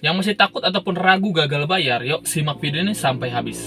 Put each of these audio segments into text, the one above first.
Yang masih takut ataupun ragu gagal bayar, yuk simak video ini sampai habis.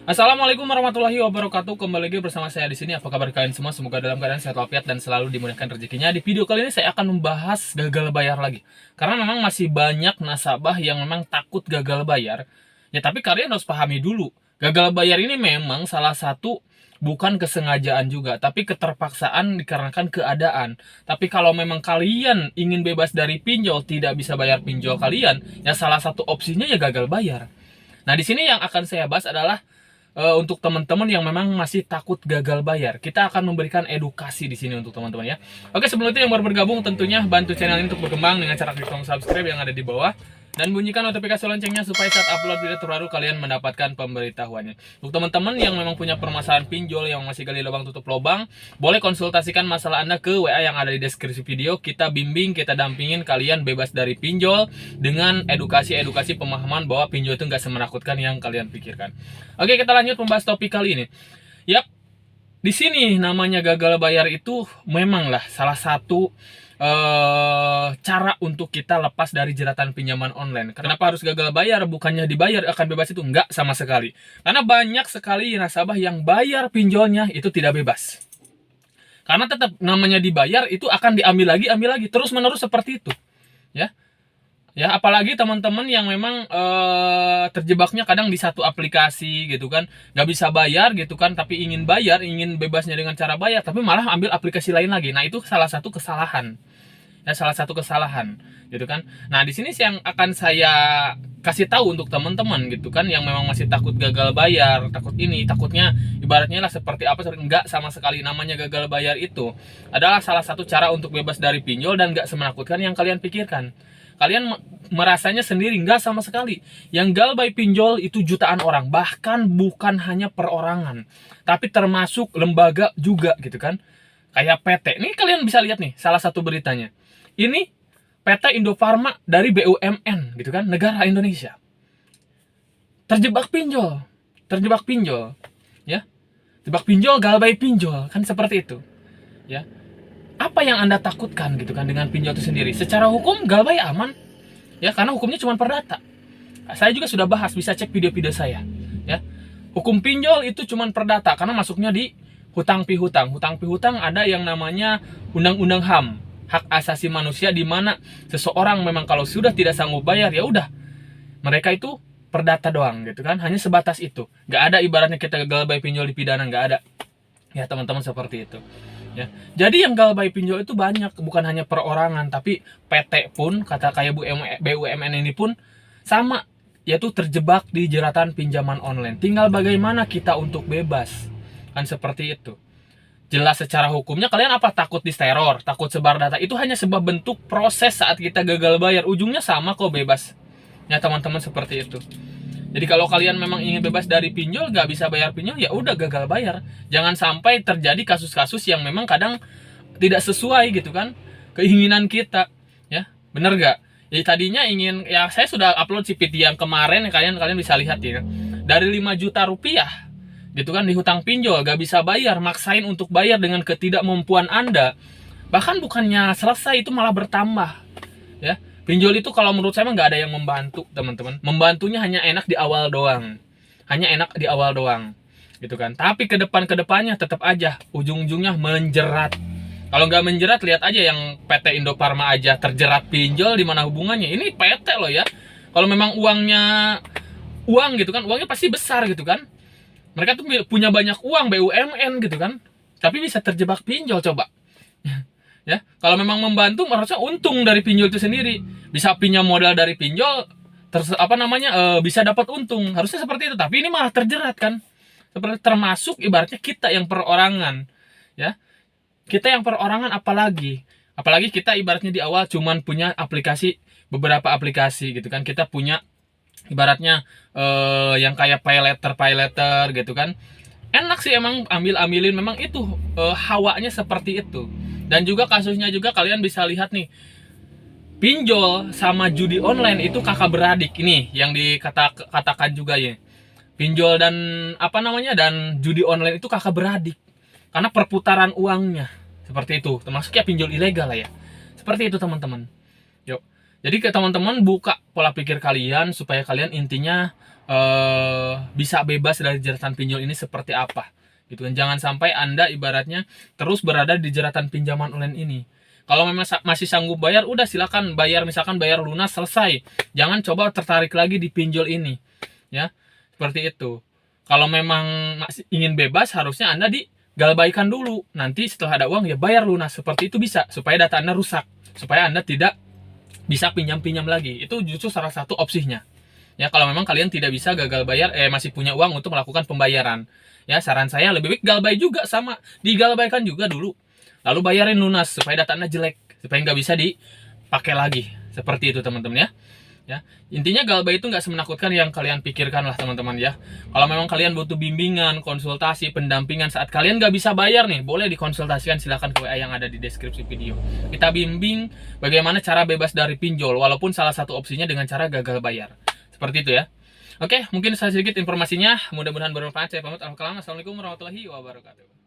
Assalamualaikum warahmatullahi wabarakatuh. Kembali lagi bersama saya di sini. Apa kabar kalian semua? Semoga dalam keadaan sehat walafiat dan selalu dimudahkan rezekinya. Di video kali ini saya akan membahas gagal bayar lagi. Karena memang masih banyak nasabah yang memang takut gagal bayar. Ya tapi kalian harus pahami dulu, gagal bayar ini memang salah satu bukan kesengajaan juga, tapi keterpaksaan dikarenakan keadaan. Tapi kalau memang kalian ingin bebas dari pinjol, tidak bisa bayar pinjol kalian, ya salah satu opsinya ya gagal bayar. Nah, di sini yang akan saya bahas adalah untuk teman-teman yang memang masih takut gagal bayar. Kita akan memberikan edukasi di sini untuk teman-teman ya. Oke, sebelum itu yang baru bergabung tentunya bantu channel ini untuk berkembang dengan cara klik tombol subscribe yang ada di bawah dan bunyikan notifikasi loncengnya supaya saat upload video terbaru kalian mendapatkan pemberitahuannya. Untuk teman-teman yang memang punya permasalahan pinjol yang masih gali lubang tutup lubang, boleh konsultasikan masalah Anda ke WA yang ada di deskripsi video. Kita bimbing, kita dampingin kalian bebas dari pinjol dengan edukasi pemahaman bahwa pinjol itu nggak semenakutkan yang kalian pikirkan. Oke, kita lanjut membahas topik kali ini. Yap, di sini namanya gagal bayar itu memanglah salah satu cara untuk kita lepas dari jeratan pinjaman online. Kenapa harus gagal bayar? Bukannya dibayar akan bebas itu? Enggak sama sekali. Karena banyak sekali nasabah yang bayar pinjolnya itu tidak bebas. Karena tetap namanya dibayar itu akan diambil lagi, terus menerus seperti itu. Ya. Ya, apalagi teman-teman yang memang terjebaknya kadang di satu aplikasi gitu kan, nggak bisa bayar gitu kan, tapi ingin bayar, ingin bebasnya dengan cara bayar, tapi malah ambil aplikasi lain lagi. Nah, itu salah satu kesalahan. Ya, salah satu kesalahan gitu kan. Nah, di sini yang akan saya kasih tahu untuk teman-teman gitu kan yang memang masih takut gagal bayar, takut ini, takutnya ibaratnya lah seperti apa, enggak sama sekali. Namanya gagal bayar itu adalah salah satu cara untuk bebas dari pinjol dan nggak semenakutkan yang kalian pikirkan. Kalian merasanya sendiri, enggak sama sekali. Yang galbay pinjol itu jutaan orang, bahkan bukan hanya perorangan, tapi termasuk lembaga juga gitu kan. Kayak PT. Ini kalian bisa lihat nih salah satu beritanya. Ini PT Indofarma dari BUMN gitu kan, negara Indonesia. Terjebak pinjol, ya. Terjebak pinjol, galbay pinjol, kan seperti itu. Ya. Apa yang Anda takutkan gitu kan dengan pinjol itu sendiri? Secara hukum galbay aman. Ya, karena hukumnya cuma perdata. Saya juga sudah bahas, bisa cek video-video saya, ya. Hukum pinjol itu cuma perdata karena masuknya di hutang pihutang. Hutang pihutang ada yang namanya Undang-Undang HAM, hak asasi manusia, di mana seseorang memang kalau sudah tidak sanggup bayar ya udah, mereka itu perdata doang gitu kan, hanya sebatas itu. Nggak ada ibaratnya kita galbay pinjol di pidana, nggak ada. Ya teman-teman, seperti itu. Ya, jadi yang galbay pinjol itu banyak, bukan hanya perorangan, tapi PT pun, kata kayak BUMN ini pun sama, yaitu terjebak di jeratan pinjaman online. Tinggal bagaimana kita untuk bebas, kan seperti itu. Jelas secara hukumnya kalian apa? Takut disteror, takut sebar data, itu hanya sebuah bentuk proses saat kita gagal bayar. Ujungnya sama kok, bebas. Ya teman-teman, seperti itu. Jadi kalau kalian memang ingin bebas dari pinjol, nggak bisa bayar pinjol, ya udah gagal bayar. Jangan sampai terjadi kasus-kasus yang memang kadang tidak sesuai gitu kan keinginan kita, ya bener nggak? Jadi tadinya ingin, ya saya sudah upload CPT yang kemarin, kalian bisa lihat ya, dari 5 juta rupiah gitu kan di hutang pinjol, nggak bisa bayar, maksain untuk bayar dengan ketidakmampuan Anda, bahkan bukannya selesai, itu malah bertambah. Ya, pinjol itu kalau menurut saya nggak ada yang membantu teman-teman. Membantunya hanya enak di awal doang, gitu kan. Tapi kedepannya tetap aja ujung-ujungnya menjerat. Kalau nggak menjerat, lihat aja yang PT Indofarma aja terjerat pinjol, di mana hubungannya? Ini PT loh ya. Kalau memang uang gitu kan, uangnya pasti besar gitu kan. Mereka tuh punya banyak uang, BUMN gitu kan, tapi bisa terjebak pinjol, coba. Ya, kalau memang membantu harusnya untung dari pinjol itu sendiri. Bisa pinjam modal dari pinjol, bisa dapat untung. Harusnya seperti itu, tapi ini malah terjerat kan. Seperti termasuk ibaratnya kita yang perorangan, ya. Kita yang perorangan apalagi kita ibaratnya di awal cuman punya beberapa aplikasi gitu kan. Kita punya ibaratnya yang kayak paylater gitu kan. Enak sih emang ambilin, memang itu hawanya seperti itu. Dan juga kasusnya juga kalian bisa lihat nih, pinjol sama judi online itu kakak beradik ini yang dikatakan juga ya. Pinjol dan dan judi online itu kakak beradik karena perputaran uangnya seperti itu, termasuk ya pinjol ilegal lah ya. Seperti itu teman-teman. Yuk. Jadi ke teman-teman, buka pola pikir kalian supaya kalian intinya bisa bebas dari jeratan pinjol ini seperti apa gitu kan. Jangan sampai Anda ibaratnya terus berada di jeratan pinjaman online ini. Kalau memang masih sanggup bayar, udah silakan bayar, misalkan bayar lunas selesai. Jangan coba tertarik lagi di pinjol ini, ya. Seperti itu. Kalau memang masih ingin bebas, harusnya Anda digalbaikan dulu. Nanti setelah ada uang ya bayar lunas. Seperti itu bisa, supaya data Anda rusak, supaya Anda tidak bisa pinjam-pinjam lagi. Itu justru salah satu opsinya. Ya, kalau memang kalian tidak bisa gagal bayar, masih punya uang untuk melakukan pembayaran. Ya, saran saya lebih baik galbay juga, sama digalbaikan juga dulu. Lalu bayarin lunas supaya data Anda jelek, supaya nggak bisa dipakai lagi. Seperti itu teman-teman ya. Ya, intinya galbay itu nggak semenakutkan yang kalian pikirkan lah teman-teman ya. Kalau memang kalian butuh bimbingan, konsultasi, pendampingan saat kalian nggak bisa bayar nih, boleh dikonsultasikan, silahkan ke WA yang ada di deskripsi video. Kita bimbing bagaimana cara bebas dari pinjol, walaupun salah satu opsinya dengan cara gagal bayar. Seperti itu ya. Oke, mungkin sedikit informasinya, mudah-mudahan bermanfaat. Saya pamit. Assalamualaikum warahmatullahi wabarakatuh.